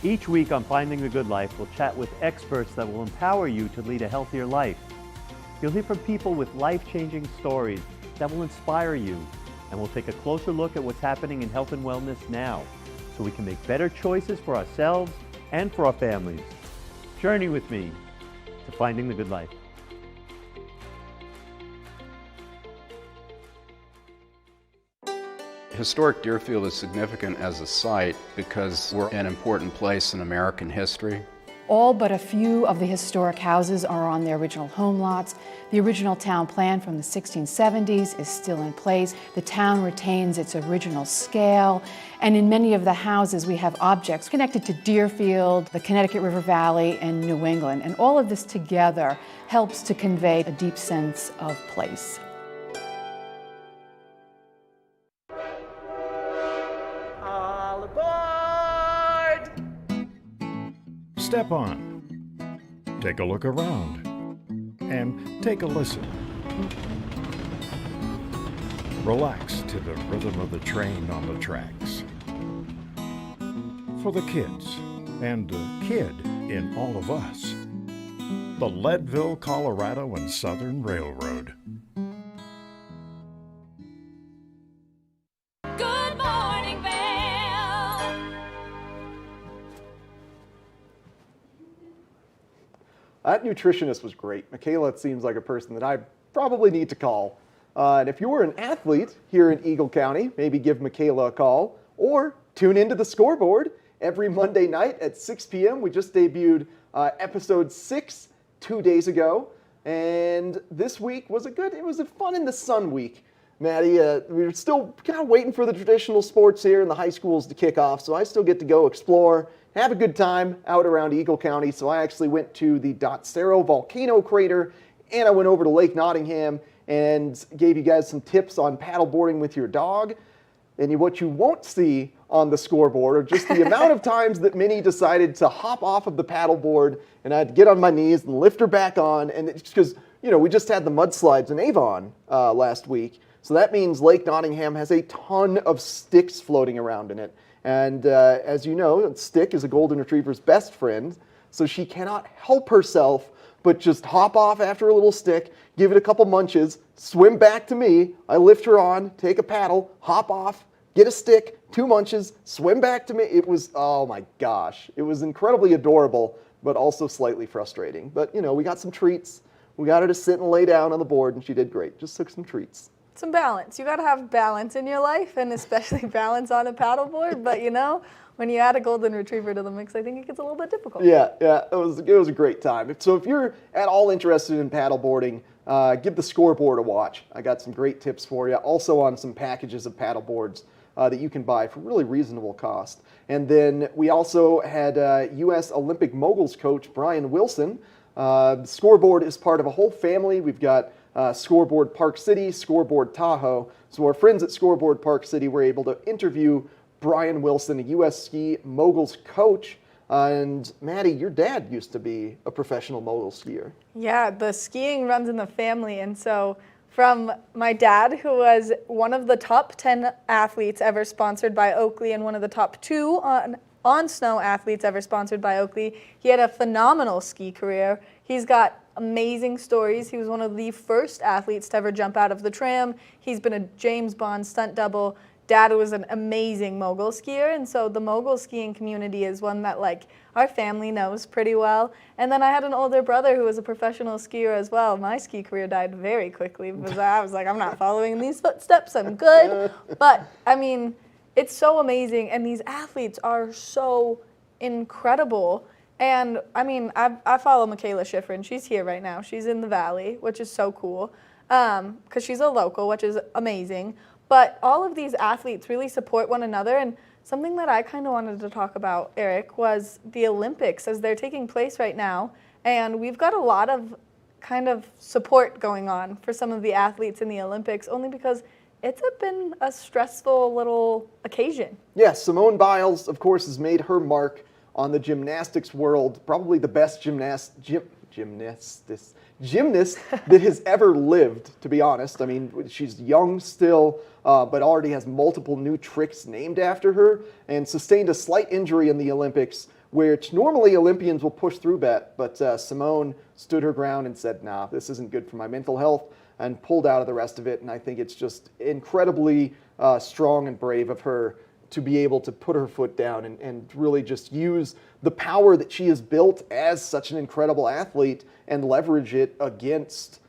R: Each week on Finding the Good Life, we'll chat with experts that will empower you to lead a healthier life. You'll hear from people with life-changing stories that will inspire you, and we'll take a closer look at what's happening in health and wellness now, so we can make better choices for ourselves and for our families. Journey with me to Finding the Good Life.
G: Historic Deerfield is significant as a site because we're an important place in American history.
H: All but a few of the historic houses are on their original home lots. The original town plan from the 1670s is still in place. The town retains its original scale, and in many of the houses we have objects connected to Deerfield, the Connecticut River Valley, and New England. And all of this together helps to convey a deep sense of place.
M: All aboard!
E: Step on, take a look around, and take a listen. Relax to the rhythm of the train on the tracks. For the kids, and a kid in all of us, the Leadville, Colorado and Southern Railroad.
A: Good morning, Vail.
B: That nutritionist was great. Michaela seems like a person that I probably need to call. And if you're an athlete here in Eagle County, maybe give Michaela a call or tune into the Scoreboard every Monday night at 6 p.m. We just debuted episode 6 2 days ago. And this week was it was a fun in the sun week. Maddie, we were still kind of waiting for the traditional sports here in the high schools to kick off, so I still get to go explore, have a good time out around Eagle County. So I actually went to the Dotsero volcano crater, and I went over to Lake Nottingham and gave you guys some tips on paddleboarding with your dog. And what you won't see on the Scoreboard are just the amount of times that Minnie decided to hop off of the paddleboard, and I had to get on my knees and lift her back on. And it's because, we just had the mudslides in Avon last week. So that means Lake Nottingham has a ton of sticks floating around in it. And as you know, a stick is a golden retriever's best friend, so she cannot help herself but just hop off after a little stick, give it a couple munches, swim back to me. I lift her on, take a paddle, hop off, get a stick, 2 munches, swim back to me. It was, oh my gosh, it was incredibly adorable, but also slightly frustrating. But we got some treats. We got her to sit and lay down on the board, and she did great. Just took some treats.
C: Some balance. You got to have balance in your life, and especially balance on a paddleboard. But when you add a golden retriever to the mix, I think it gets a little bit difficult.
B: Yeah, it was a great time. So if you're at all interested in paddleboarding, give the scoreboard a watch. I got some great tips for you. Also on some packages of paddleboards that you can buy for really reasonable cost. And then we also had U.S. Olympic moguls coach Brian Wilson. Scoreboard is part of a whole family. We've got Scoreboard Park City, Scoreboard Tahoe. So our friends at Scoreboard Park City were able to interview Brian Wilson, a U.S. ski moguls coach. And Maddie, your dad used to be a professional mogul skier.
C: Yeah, the skiing runs in the family. And so from my dad, who was one of the top 10 athletes ever sponsored by Oakley and one of the top 2 on snow athletes ever sponsored by Oakley, he had a phenomenal ski career. He's got amazing stories. He was one of the first athletes to ever jump out of the tram. He's been a James Bond stunt double. Dad was an amazing mogul skier, and so the mogul skiing community is one that like our family knows pretty well. And then I had an older brother who was a professional skier as well. My ski career died very quickly because I was like, I'm not following these footsteps, I'm good. But I mean, it's so amazing, and these athletes are so incredible. And I mean, I follow Michaela Schifrin. She's here right now. She's in the Valley, which is so cool because she's a local, which is amazing. But all of these athletes really support one another. And something that I kind of wanted to talk about, Eric, was the Olympics as they're taking place right now. And we've got a lot of kind of support going on for some of the athletes in the Olympics, only because it's been a stressful little occasion.
B: Yes, Simone Biles, of course, has made her mark on the gymnastics world, probably the best gymnast that has ever lived, to be honest. I mean, she's young still, but already has multiple new tricks named after her, and sustained a slight injury in the Olympics, which normally Olympians will push through but Simone stood her ground and said, nah, this isn't good for my mental health, and pulled out of the rest of it. And I think it's just incredibly strong and brave of her to be able to put her foot down and really just use the power that she has built as such an incredible athlete and leverage it against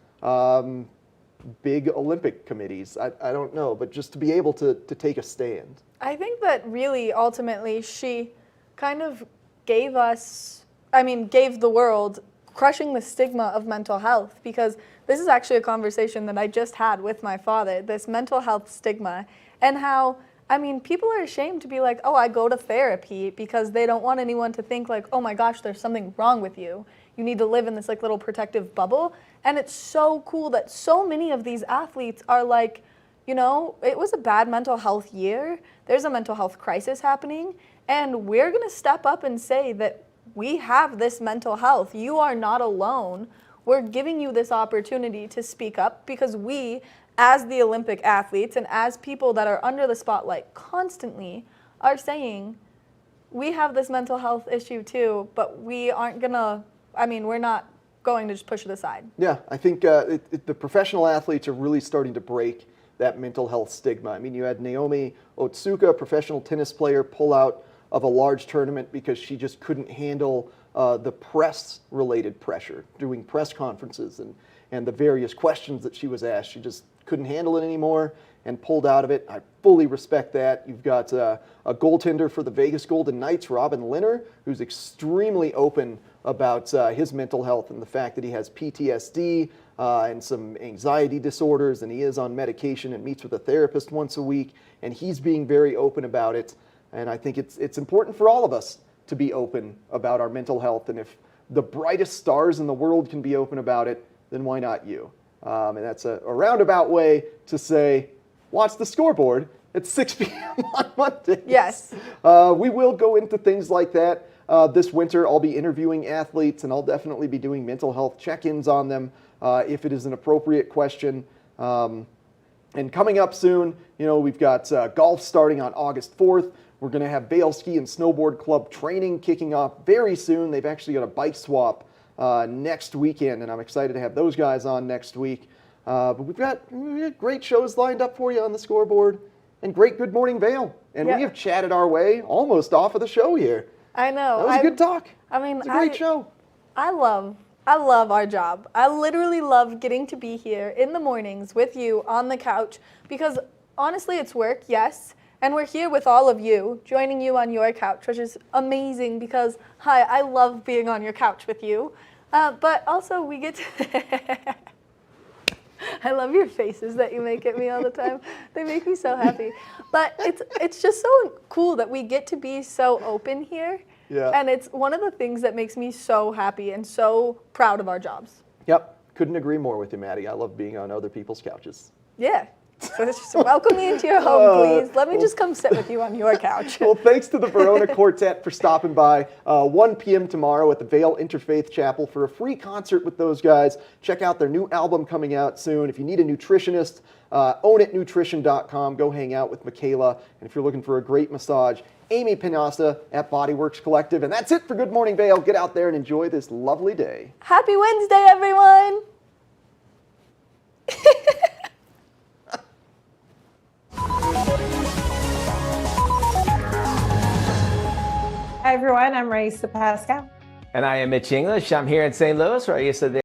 B: big Olympic committees. I don't know, but just to be able to take a stand.
C: I think that really ultimately she kind of gave the world crushing the stigma of mental health, because this is actually a conversation that I just had with my father, this mental health stigma, and how people are ashamed to be like, oh, I go to therapy, because they don't want anyone to think like, oh my gosh, there's something wrong with you. You need to live in this like little protective bubble. And it's so cool that so many of these athletes are like, it was a bad mental health year. There's a mental health crisis happening. And we're going to step up and say that we have this mental health. You are not alone. We're giving you this opportunity to speak up, because we, as the Olympic athletes and as people that are under the spotlight constantly, are saying we have this mental health issue too, but we aren't gonna, we're not going to just push it aside.
B: Yeah, I think the professional athletes are really starting to break that mental health stigma. I mean, you had Naomi Otsuka, a professional tennis player, pull out of a large tournament because she just couldn't handle the press-related pressure, doing press conferences and the various questions that she was asked. She just couldn't handle it anymore and pulled out of it. I fully respect that. You've got a goaltender for the Vegas Golden Knights, Robin Lehner, who's extremely open about his mental health and the fact that he has PTSD and some anxiety disorders, and he is on medication and meets with a therapist once a week, and he's being very open about it. And I think it's important for all of us to be open about our mental health, and if the brightest stars in the world can be open about it, then why not you? And that's a roundabout way to say, watch the scoreboard at 6 p.m. on Monday.
C: Yes.
B: We will go into things like that. This winter, I'll be interviewing athletes, and I'll definitely be doing mental health check-ins on them if it is an appropriate question. And coming up soon, we've got golf starting on August 4th. We're going to have Vail Ski and Snowboard Club training kicking off very soon. They've actually got a bike swap next weekend, and I'm excited to have those guys on next week. But we've got great shows lined up for you on the scoreboard, and great Good Morning Vail. And we have chatted our way almost off of the show here.
C: I know.
B: That was a good talk.
C: It's
B: a great show.
C: I love our job. I literally love getting to be here in the mornings with you on the couch, because honestly, it's work, yes. And we're here with all of you, joining you on your couch, which is amazing because, hi, I love being on your couch with you. But also we get to... I love your faces that you make at me all the time. They make me so happy. But it's just so cool that we get to be so open here.
B: Yeah.
C: And it's one of the things that makes me so happy and so proud of our jobs.
B: Yep, couldn't agree more with you, Maddie. I love being on other people's couches.
C: Yeah. So it's just welcome me into your home, please. Let me just come sit with you on your couch.
B: Well, thanks to the Verona Quartet for stopping by. 1 p.m. tomorrow at the Vail Interfaith Chapel for a free concert with those guys. Check out their new album coming out soon. If you need a nutritionist, ownitnutrition.com. Go hang out with Michaela. And if you're looking for a great massage, Amy Pinasa at Bodyworks Collective. And that's it for Good Morning Vail. Get out there and enjoy this lovely day.
C: Happy Wednesday, everyone!
S: Hi everyone, I'm Raisa Pascal.
T: And I am Mitch English. I'm here in St. Louis, where I used to